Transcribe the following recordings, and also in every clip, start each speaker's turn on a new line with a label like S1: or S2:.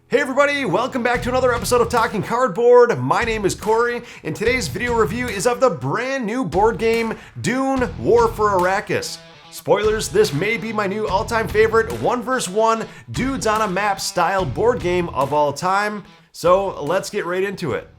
S1: Hey everybody, welcome back to another episode of Talking Cardboard. My name is Cory, and today's video review is of the brand new board game, Dune: War for Arrakis. Spoilers, this may be my new all-time favorite 1v1 dudes on a map style board game of all time. So let's get right into it.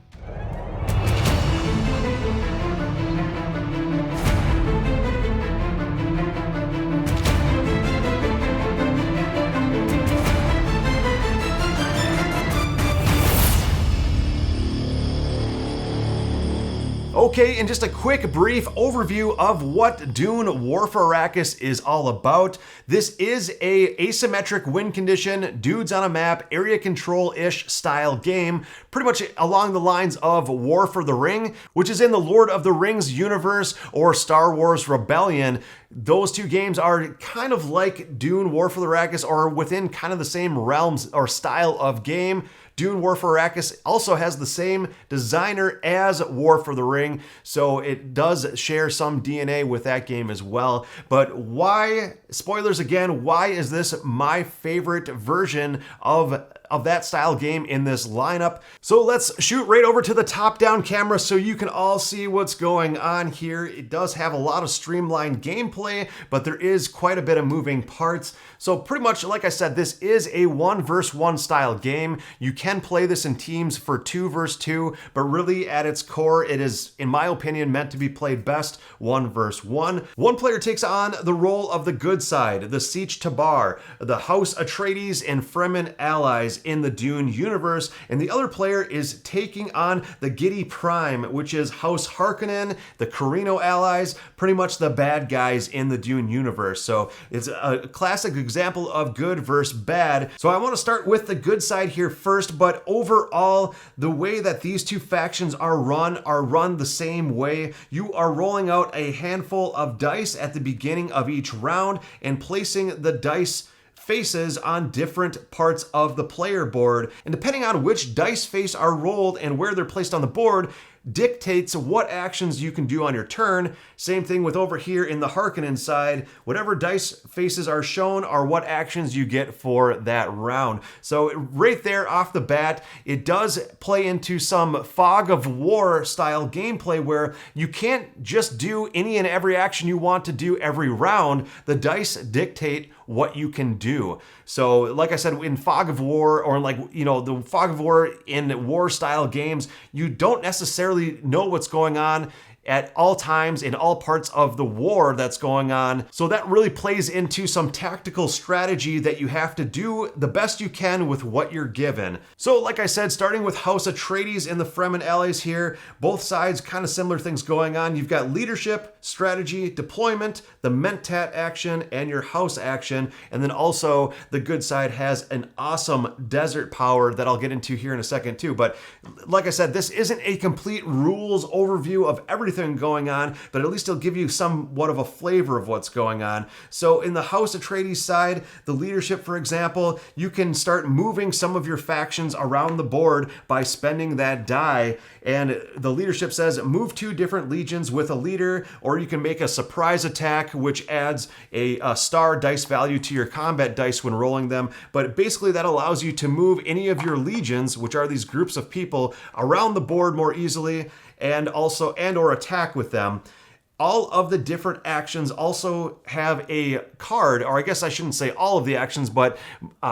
S1: Okay, and just a quick brief overview of what Dune: War for Arrakis is all about. This is a asymmetric win condition, dudes on a map, area control-ish style game, pretty much along the lines of War for the Ring, which is in the Lord of the Rings universe, or Star Wars Rebellion. Those two games are kind of like Dune: War for the Arrakis, or within kind of the same realms or style of game. Dune: War for Arrakis also has the same designer as War for the Ring, so it does share some DNA with that game as well. But why, spoilers again, why is this my favorite version of that style game in this lineup? So let's shoot right over to the top-down camera so you can all see what's going on here. It does have a lot of streamlined gameplay, but there is quite a bit of moving parts. So pretty much, like I said, this is a 1v1 style game. You can play this in teams for 2 versus 2, but really at its core, it is, in my opinion, meant to be played best 1 versus 1. One player takes on the role of the good side, the Siege Tabar, the House Atreides and Fremen allies in the Dune universe, and the other player is taking on the Giddy Prime, which is House Harkonnen, the Corino allies, pretty much the bad guys in the Dune universe. So it's a classic example of good versus bad. So I want to start with the good side here first, but overall, the way that these two factions are run the same way. You are rolling out a handful of dice at the beginning of each round and placing the dice faces on different parts of the player board. And depending on which dice face are rolled and where they're placed on the board, dictates what actions you can do on your turn. Same thing with over here in the Harkonnen side. Whatever dice faces are shown are what actions you get for that round. So right there off the bat, it does play into some fog of war style gameplay where you can't just do any and every action you want to do every round. The dice dictate what you can do. So like I said, in fog of war, or like, you know, the fog of war in war style games, you don't necessarily know what's going on at all times in all parts of the war that's going on. So that really plays into some tactical strategy that you have to do the best you can with what you're given. So like I said, starting with House Atreides and the Fremen allies here, both sides kind of similar things going on. You've got leadership, strategy, deployment, the Mentat action, and your house action. And then also the good side has an awesome desert power that I'll get into here in a second too. But like I said, this isn't a complete rules overview of everything going on, but at least it'll give you somewhat of a flavor of what's going on. So in the House Atreides side, the leadership, for example, you can start moving some of your factions around the board by spending that die. And the leadership says move 2 different legions with a leader, or you can make a surprise attack, which adds a star dice value to your combat dice when rolling them. But basically that allows you to move any of your legions, which are these groups of people, around the board more easily, and or attack with them. All of the different actions also have a card, or I guess I shouldn't say all of the actions, but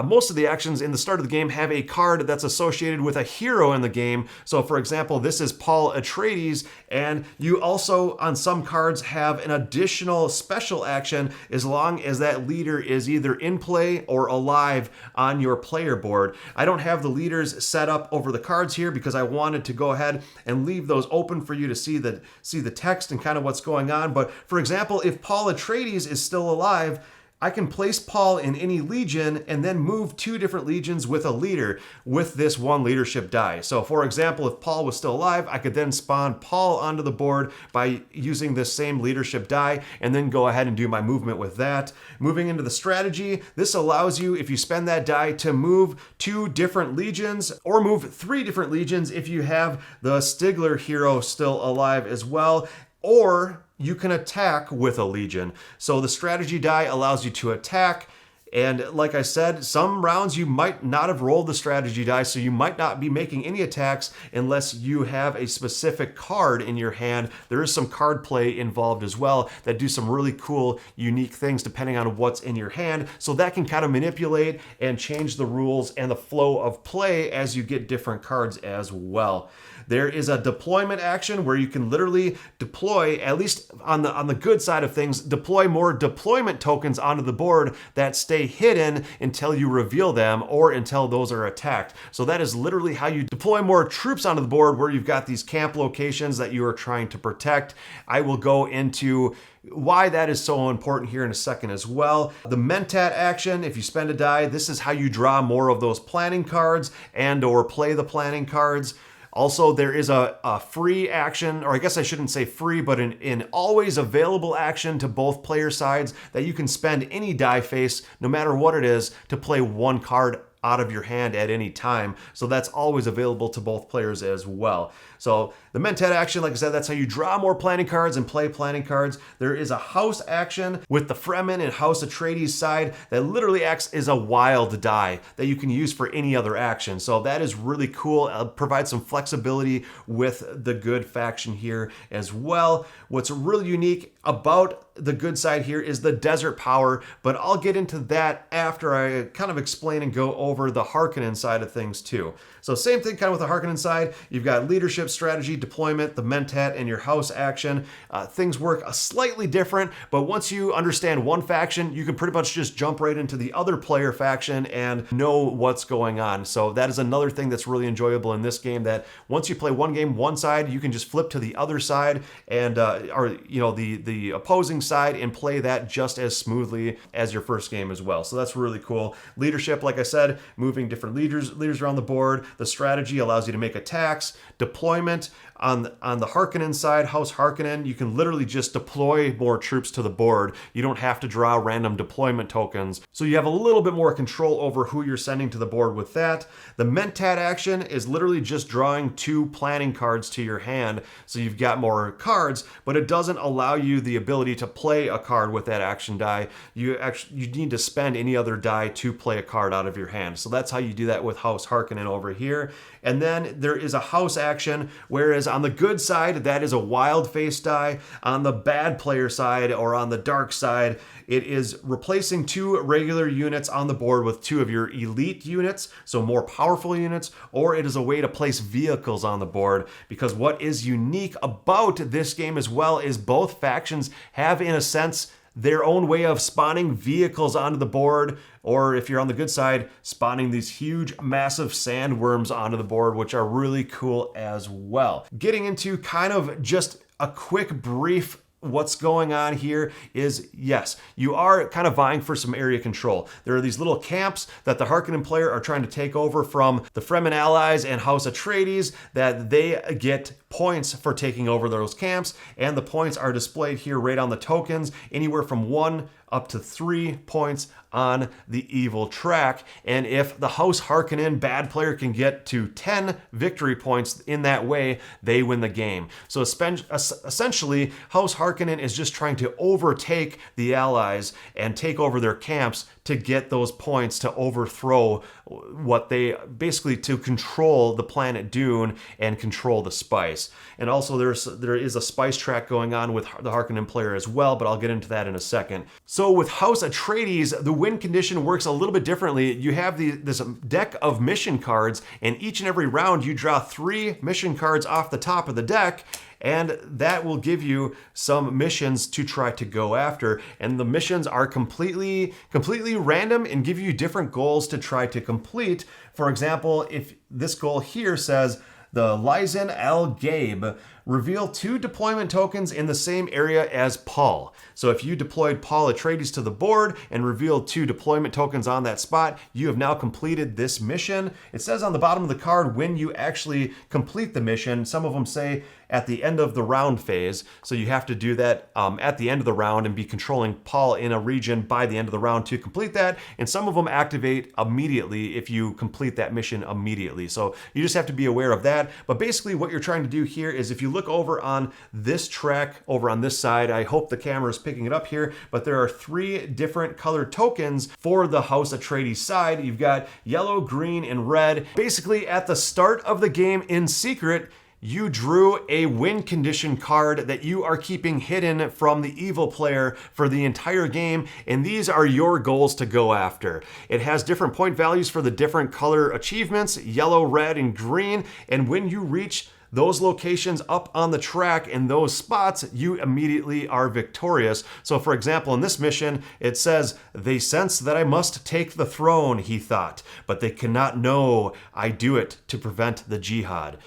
S1: most of the actions in the start of the game have a card that's associated with a hero in the game. So for example, this is Paul Atreides, and you also on some cards have an additional special action as long as that leader is either in play or alive on your player board. I don't have the leaders set up over the cards here because I wanted to go ahead and leave those open for you to see the text and kind of what's going on. But for example, if Paul Atreides is still alive, I can place Paul in any legion and then move 2 different legions with a leader with this 1 leadership die. So for example, if Paul was still alive, I could then spawn Paul onto the board by using this same leadership die and then go ahead and do my movement with that. Moving into the strategy, this allows you, if you spend that die, to move 2 different legions or move 3 different legions if you have the Stigler hero still alive as well. Or you can attack with a legion. So the strategy die allows you to attack And like I said, some rounds you might not have rolled the strategy die, so you might not be making any attacks unless you have a specific card in your hand. There is some card play involved as well that do some really cool, unique things depending on what's in your hand. So that can kind of manipulate and change the rules and the flow of play as you get different cards as well. There is a deployment action where you can literally deploy, at least on the good side of things, deploy more deployment tokens onto the board that stay hidden until you reveal them or until those are attacked. So that is literally how you deploy more troops onto the board, where you've got these camp locations that you are trying to protect. I will go into why that is so important here in a second as well. The Mentat action, if you spend a die, this is how you draw more of those planning cards and or play the planning cards. Also, there is a free action, or I guess I shouldn't say free, but an always available action to both player sides that you can spend any die face, no matter what it is, to play one card out of your hand at any time. So that's always available to both players as well. So the Mentat action, like I said, that's how you draw more planning cards and play planning cards. There is a house action with the Fremen and House Atreides side that literally acts as a wild die that you can use for any other action. So that is really cool. Provides some flexibility with the good faction here as well. What's really unique about the good side here is the desert power, but I'll get into that after I kind of explain and go over the Harkonnen side of things too. So same thing kind of with the Harkonnen side. You've got leadership, strategy, deployment, the Mentat, and your house action. Things work slightly different, but once you understand one faction, you can pretty much just jump right into the other player faction and know what's going on. So that is another thing that's really enjoyable in this game, that once you play one game one side, you can just flip to the other side and or you know the opposing side and play that just as smoothly as your first game as well. So that's really cool. Leadership, like I said, moving different leaders around the board. The strategy allows you to make attacks. Deployment, on the Harkonnen side, House Harkonnen, you can literally just deploy more troops to the board. You don't have to draw random deployment tokens. So you have a little bit more control over who you're sending to the board with that. The Mentat action is literally just drawing 2 planning cards to your hand. So you've got more cards, but it doesn't allow you the ability to play a card with that action die. You need to spend any other die to play a card out of your hand. So that's how you do that with House Harkonnen over here. And then there is a house action, whereas on the good side, that is a wild face die. On the bad player side, or on the dark side, it is replacing 2 regular units on the board with 2 of your elite units, so more powerful units, or it is a way to place vehicles on the board, because what is unique about this game as well is both factions have, in a sense, their own way of spawning vehicles onto the board, or if you're on the good side, spawning these huge, massive sandworms onto the board, which are really cool as well. Getting into kind of just a quick brief what's going on here is, yes, you are kind of vying for some area control. There are these little camps that the Harkonnen player are trying to take over from the Fremen allies and House Atreides, that they get points for taking over those camps, and the points are displayed here right on the tokens, anywhere from 1 up to 3 points on the evil track. And if the House Harkonnen bad player can get to 10 victory points in that way, they win the game. So essentially, House Harkonnen is just trying to overtake the allies and take over their camps to get those points to overthrow what they basically, to control the planet Dune and control the spice. And also there is a spice track going on with the Harkonnen player as well, but I'll get into that in a second. So with House Atreides, the win condition works a little bit differently. You have this deck of mission cards, and each and every round you draw 3 mission cards off the top of the deck, and that will give you some missions to try to go after. And the missions are completely random and give you different goals to try to complete. For example, if this goal here says the Lysan Al Gabe, reveal 2 deployment tokens in the same area as Paul. So if you deployed Paul Atreides to the board and revealed 2 deployment tokens on that spot, you have now completed this mission. It says on the bottom of the card when you actually complete the mission. Some of them say at the end of the round phase. So you have to do that at the end of the round and be controlling Paul in a region by the end of the round to complete that. And some of them activate immediately if you complete that mission immediately. So you just have to be aware of that. But basically what you're trying to do here is, if you look over on this track, over on this side, I hope the camera is picking it up here, but there are 3 different colored tokens for the House Atreides side. You've got yellow, green, and red. Basically, at the start of the game in secret, you drew a win condition card that you are keeping hidden from the evil player for the entire game, and these are your goals to go after. It has different point values for the different color achievements, yellow, red, and green, and when you reach those locations up on the track in those spots, you immediately are victorious. So for example, in this mission, it says, "They sense that I must take the throne," he thought, "but they cannot know I do it to prevent the jihad."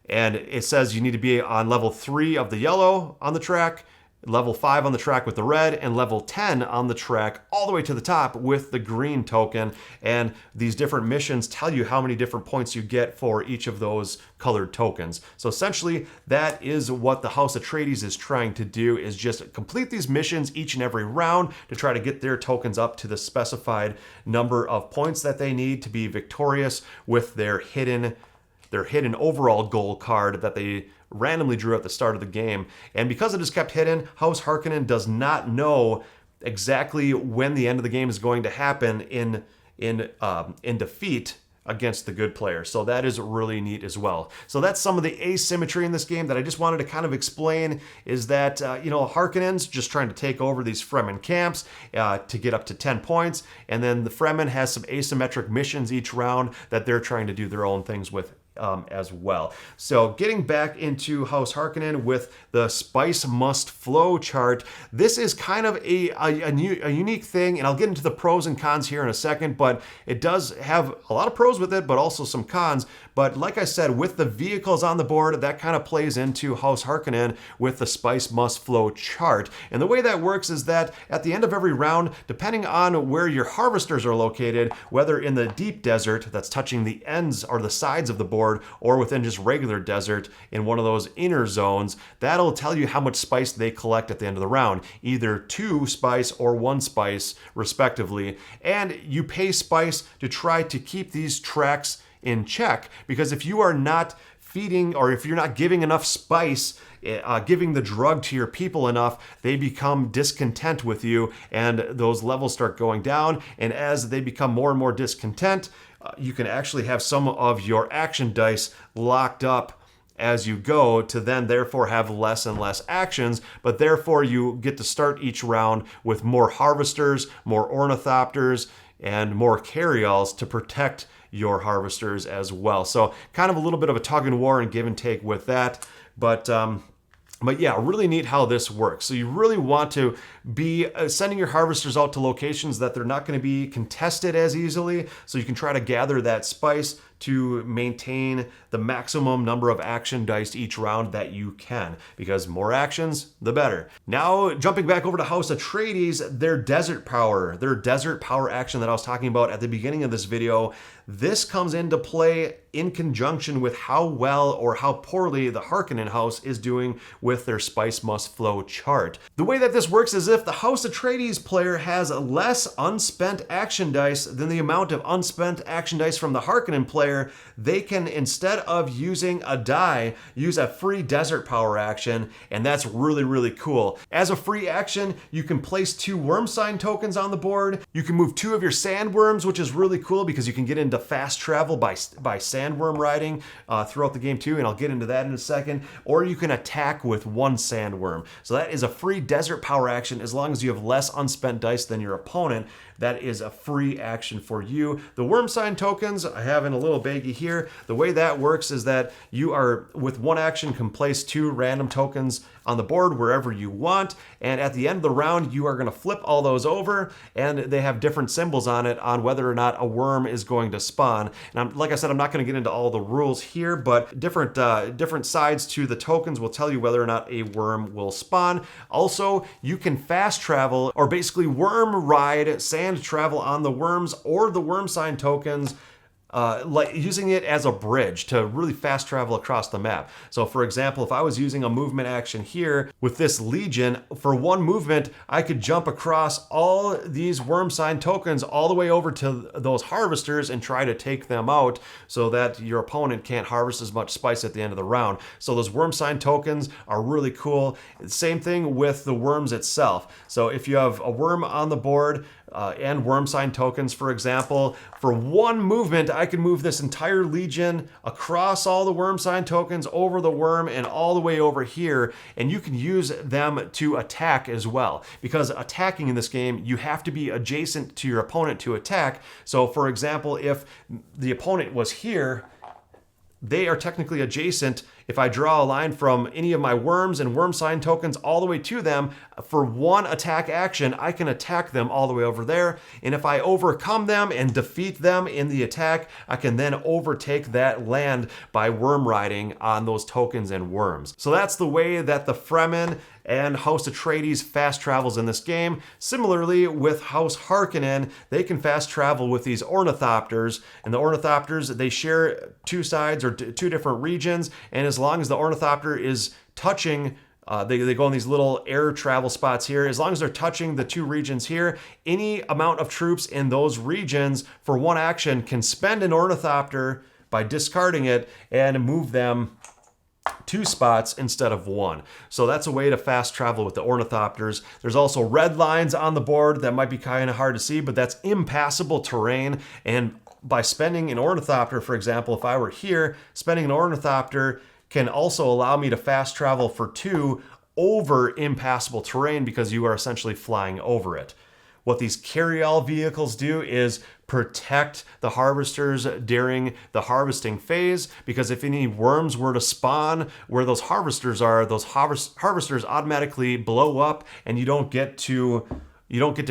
S1: And it says you need to be on level 3 of the yellow on the track, level 5 on the track with the red, and level 10 on the track all the way to the top with the green token. And these different missions tell you how many different points you get for each of those colored tokens. So essentially, that is what the House Atreides is trying to do, is just complete these missions each and every round to try to get their tokens up to the specified number of points that they need to be victorious with their hidden overall goal card that they randomly drew at the start of the game. And because it is kept hidden, House Harkonnen does not know exactly when the end of the game is going to happen in defeat against the good player. So that is really neat as well. So that's some of the asymmetry in this game that I just wanted to kind of explain, is that, Harkonnen's just trying to take over these Fremen camps to get up to 10 points. And then the Fremen has some asymmetric missions each round that they're trying to do their own things with as well. So getting back into House Harkonnen with the Spice Must Flow chart, this is kind of a unique thing, and I'll get into the pros and cons here in a second, but it does have a lot of pros with it, but also some cons. But like I said, with the vehicles on the board, that kind of plays into House Harkonnen with the Spice Must Flow chart. And the way that works is that at the end of every round, depending on where your harvesters are located, whether in the deep desert that's touching the ends or the sides of the board, or within just regular desert in one of those inner zones, that'll tell you how much spice they collect at the end of the round, either 2 spice or 1 spice respectively. And you pay spice to try to keep these tracks in check, because if you are not feeding, or if you're not giving enough spice, giving the drug to your people enough, they become discontent with you, and those levels start going down. And as they become more and more discontent, you can actually have some of your action dice locked up as you go to then therefore have less and less actions, but therefore you get to start each round with more harvesters, more ornithopters, and more carryalls to protect your harvesters as well. So kind of a little bit of a tug and war and give and take with that. But yeah, really neat how this works. So you really want to be sending your harvesters out to locations that they're not going to be contested as easily, so you can try to gather that spice to maintain the maximum number of action dice each round that you can, because more actions, the better. Now, jumping back over to House Atreides, their desert power action that I was talking about at the beginning of this video, this comes into play in conjunction with how well or how poorly the Harkonnen house is doing with their Spice Must Flow chart. The way that this works is if the House Atreides player has less unspent action dice than the amount of unspent action dice from the Harkonnen player, they can, instead of using a die, use a free desert power action, and that's really, really cool. As a free action, you can place 2 worm sign tokens on the board. You can move 2 of your sandworms, which is really cool because you can get into fast travel by sandworm riding throughout the game too, and I'll get into that in a second. Or you can attack with 1 sandworm. So that is a free desert power action as long as you have less unspent dice than your opponent. That is a free action for you. The worm sign tokens I have in a little baggie here. The way that works is that you are, with 1 action, can place 2 random tokens on the board wherever you want, and at the end of the round you are going to flip all those over, and they have different symbols on it on whether or not a worm is going to spawn. And like I said, I'm not going to get into all the rules here, but different sides to the tokens will tell you whether or not a worm will spawn. Also, you can fast travel, or basically worm ride, sand travel on the worms or the worm sign tokens like using it as a bridge to really fast travel across the map. So for example, if I was using a movement action here with this Legion, for one movement, I could jump across all these worm sign tokens all the way over to those harvesters and try to take them out so that your opponent can't harvest as much spice at the end of the round. So those worm sign tokens are really cool. Same thing with the worms itself. So if you have a worm on the board, and worm sign tokens, for example, for one movement, I can move this entire Legion across all the worm sign tokens, over the worm, and all the way over here, and you can use them to attack as well. Because attacking in this game, you have to be adjacent to your opponent to attack. So for example, if the opponent was here, they are technically adjacent. If I draw a line from any of my worms and worm sign tokens all the way to them, for one attack action, I can attack them all the way over there. And if I overcome them and defeat them in the attack, I can then overtake that land by worm riding on those tokens and worms. So that's the way that the Fremen and House Atreides fast travels in this game. Similarly, with House Harkonnen, they can fast travel with these ornithopters, and the ornithopters, they share two sides or two different regions, and as long as the ornithopter is touching, they go on these little air travel spots here. As long as they're touching the two regions here, any amount of troops in those regions for one action can spend an ornithopter by discarding it and move them 2 spots instead of 1. So that's a way to fast travel with the ornithopters. There's also red lines on the board that might be kind of hard to see, but that's impassable terrain. And by spending an ornithopter, for example, if I were here, spending an ornithopter can also allow me to fast travel for 2 over impassable terrain because you are essentially flying over it. What these carry-all vehicles do is protect the harvesters during the harvesting phase, because if any worms were to spawn where those harvesters are, those harvesters automatically blow up and you don't get to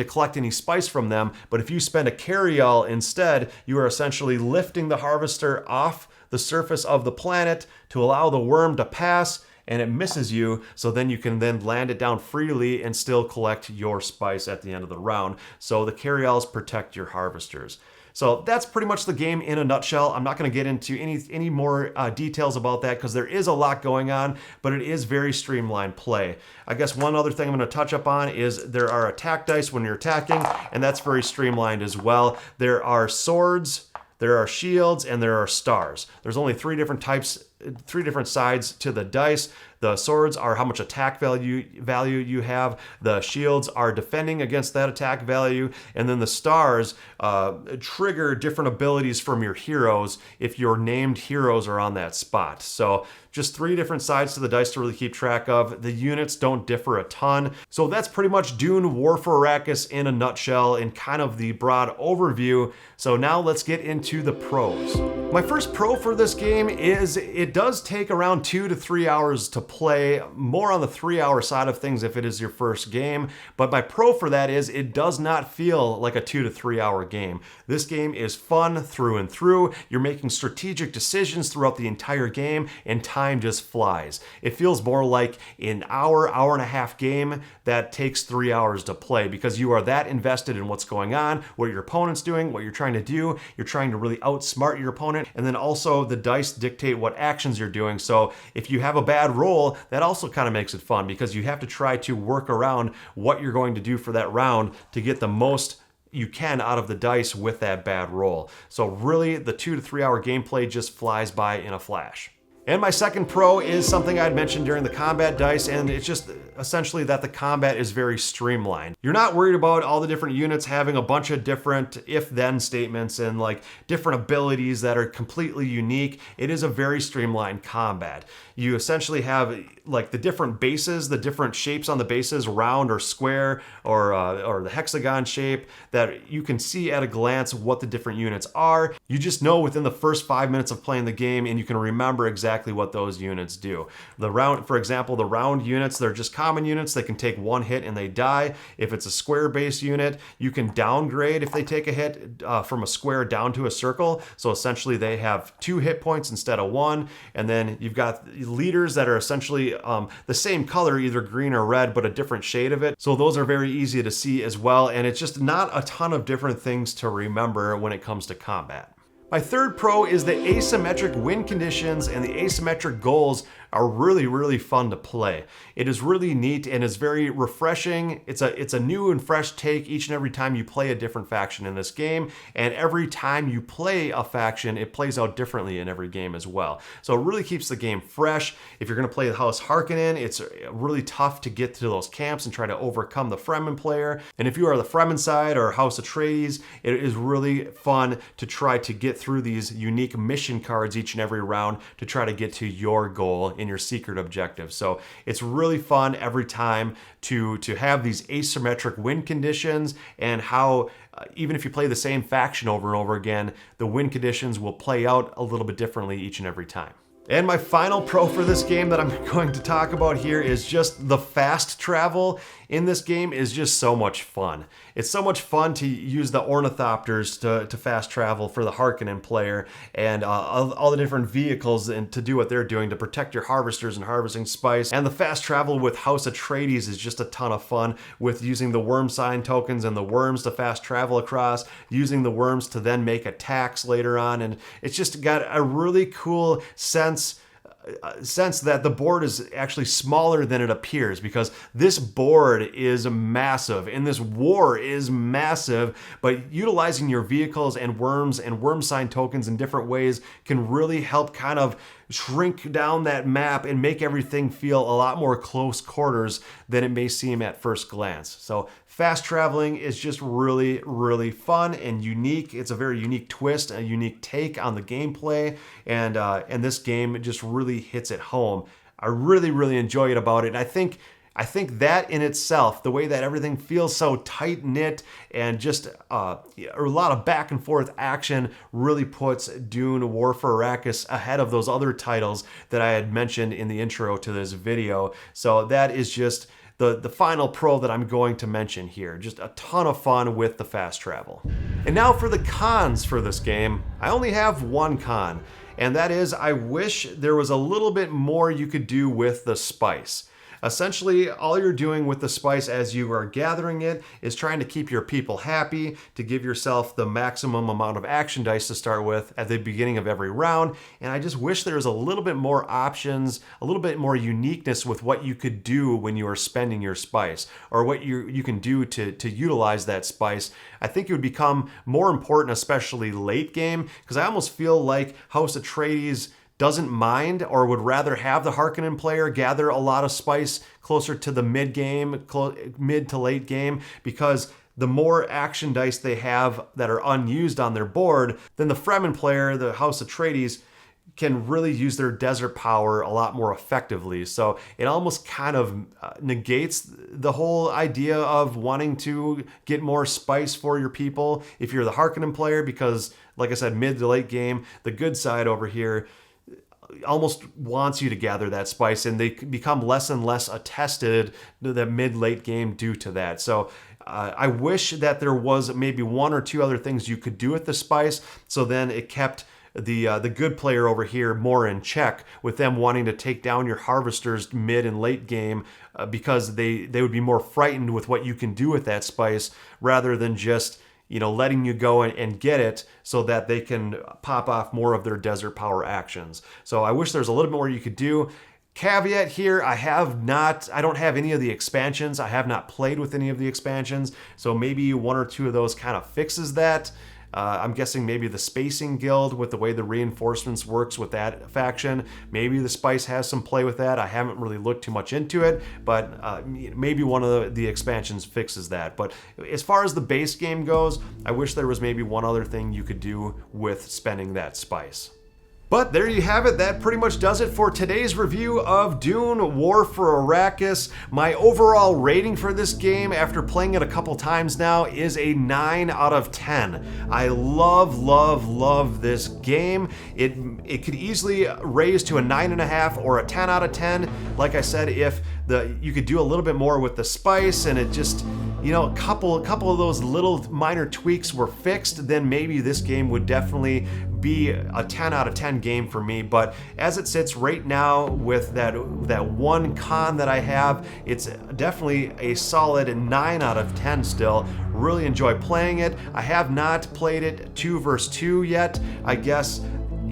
S1: collect any spice from them. But if you spend a carry-all instead, you are essentially lifting the harvester off the surface of the planet to allow the worm to pass, and it misses you, so then you can then land it down freely and still collect your spice at the end of the round. So the carry-alls protect your harvesters. So that's pretty much the game in a nutshell. I'm not going to get into any more details about that because there is a lot going on, but it is very streamlined play. I guess one other thing I'm going to touch up on is there are attack dice when you're attacking, and that's very streamlined as well. There are swords, there are shields, and there are stars. There's only 3 different sides to the dice. The swords are how much attack value you have. The shields are defending against that attack value. And then the stars trigger different abilities from your heroes if your named heroes are on that spot. So just 3 different sides to the dice to really keep track of. The units don't differ a ton. So that's pretty much Dune War for Arrakis in a nutshell in kind of the broad overview. So now let's get into the pros. My first pro for this game is it does take around 2 to 3 hours to play, more on the 3-hour side of things if it is your first game. But my pro for that is it does not feel like a 2 to 3 hour game. This game is fun through and through. You're making strategic decisions throughout the entire game, and time just flies. It feels more like an hour and a half game that takes 3 hours to play because you are that invested in what's going on, what your opponent's doing, what you're trying to do. You're trying to really outsmart your opponent, and then also the dice dictate what actions you're doing. So if you have a bad roll, that also kind of makes it fun because you have to try to work around what you're going to do for that round to get the most you can out of the dice with that bad roll. So really, the 2 to 3 hour gameplay just flies by in a flash. And my second pro is something I'd mentioned during the combat dice, and it's just essentially that the combat is very streamlined. You're not worried about all the different units having a bunch of different if-then statements and like different abilities that are completely unique. It is a very streamlined combat. You essentially have like the different bases, the different shapes on the bases, round or square or the hexagon shape, that you can see at a glance what the different units are. You just know within the first 5 minutes of playing the game, and you can remember exactly what those units do. For example, the round units, they're just common units. They can take 1 hit and they die. If it's a square base unit, you can downgrade if they take a hit from a square down to a circle. So essentially they have 2 hit points instead of 1. And then you've got leaders that are essentially the same color, either green or red, but a different shade of it. So those are very easy to see as well. And it's just not a ton of different things to remember when it comes to combat. My third pro is the asymmetric win conditions and the asymmetric goals are really fun to play. It is really neat and is very refreshing. It's a new and fresh take each and every time you play a different faction in this game, and every time you play a faction, it plays out differently in every game as well. So it really keeps the game fresh. If you're going to play the House Harkonnen, it's really tough to get to those camps and try to overcome the Fremen player. And if you are the Fremen side or House Atreides, it is really fun to try to get through these unique mission cards each and every round to try to get to your goal in your secret objective. So it's really fun every time to have these asymmetric win conditions, and how even if you play the same faction over and over again, the win conditions will play out a little bit differently each and every time. And my final pro for this game that I'm going to talk about here is just the fast travel in this game is just so much fun. It's so much fun to use the ornithopters to fast travel for the Harkonnen player, and all the different vehicles and to do what they're doing to protect your harvesters and harvesting spice. And the fast travel with House Atreides is just a ton of fun, with using the worm sign tokens and the worms to fast travel across, using the worms to then make attacks later on, and it's just got a really cool sense that the board is actually smaller than it appears, because this board is massive and this war is massive, but utilizing your vehicles and worms and worm sign tokens in different ways can really help kind of shrink down that map and make everything feel a lot more close quarters than it may seem at first glance. So fast traveling is just really fun and unique. It's a very unique twist, a unique take on the gameplay, and this game just really hits it home. I really enjoy it about it. And I think that in itself, the way that everything feels so tight-knit and just a lot of back and forth action, really puts Dune War for Arrakis ahead of those other titles that I had mentioned in the intro to this video. So that is just the final pro that I'm going to mention here. Just a ton of fun with the fast travel. And now for the cons for this game. I only have one con, and that is I wish there was a little bit more you could do with the spice. Essentially, all you're doing with the spice as you are gathering it is trying to keep your people happy, to give yourself the maximum amount of action dice to start with at the beginning of every round. And I just wish there was a little bit more options, a little bit more uniqueness with what you could do when you are spending your spice, or what you can do to utilize that spice. I think it would become more important, especially late game, because I almost feel like House Atreides doesn't mind, or would rather have the Harkonnen player gather a lot of spice closer to the mid to late game, because the more action dice they have that are unused on their board, then the Fremen player, the House Atreides, can really use their desert power a lot more effectively. So it almost kind of negates the whole idea of wanting to get more spice for your people if you're the Harkonnen player, because, like I said, mid to late game, the good side over here almost wants you to gather that spice, and they become less and less attested to the mid-late game due to that. So I wish that there was maybe one or two other things you could do with the spice, so then it kept the good player over here more in check, with them wanting to take down your harvesters mid and late game, because they would be more frightened with what you can do with that spice, rather than just letting you go and get it so that they can pop off more of their desert power actions. So I wish there's a little bit more you could do. Caveat here, I don't have any of the expansions. I have not played with any of the expansions. So maybe one or two of those kind of fixes that. I'm guessing maybe the Spacing Guild, with the way the reinforcements works with that faction, maybe the spice has some play with that. I haven't really looked too much into it, but maybe one of the expansions fixes that. But as far as the base game goes, I wish there was maybe one other thing you could do with spending that spice. But there you have it. That pretty much does it for today's review of Dune War for Arrakis. My overall rating for this game, after playing it a couple times now, is a 9 out of 10. I love this game. It could easily raise to a 9.5 or a 10 out of 10. Like I said, if you could do a little bit more with the spice, and it just, a couple of those little minor tweaks were fixed, then maybe this game would definitely be a 10 out of 10 game for me. But as it sits right now, with that one con that I have, it's definitely a solid 9 out of 10 still. Really enjoy playing it. I have not played it 2 versus 2 yet. I guess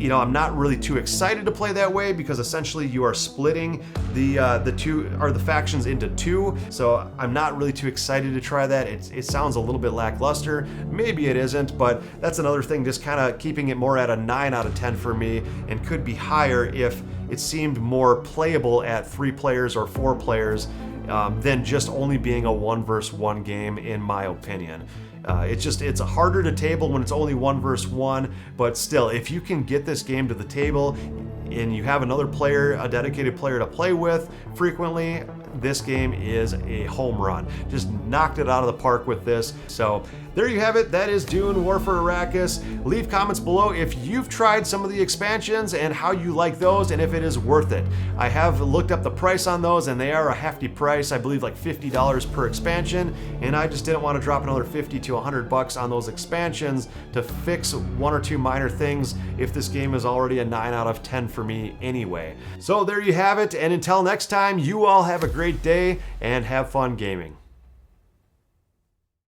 S1: I'm not really too excited to play that way, because essentially you are splitting the factions into 2. So I'm not really too excited to try that. It sounds a little bit lackluster. Maybe it isn't, but that's another thing, just kind of keeping it more at a 9 out of 10 for me, and could be higher if it seemed more playable at 3 players or 4 players than just only being a 1 versus 1 game, in my opinion. It's harder to table when it's only 1 versus 1, but still, if you can get this game to the table and you have another player, a dedicated player to play with frequently, this game is a home run. Just knocked it out of the park with this. So there you have it. That is Dune War for Arrakis. Leave comments below if you've tried some of the expansions and how you like those, and if it is worth it. I have looked up the price on those, and they are a hefty price. I believe like $50 per expansion, and I just didn't want to drop another $50 to $100 on those expansions to fix 1 or 2 minor things if this game is already a 9 out of 10 for me anyway. So there you have it, and until next time, you all have a great day and have fun gaming.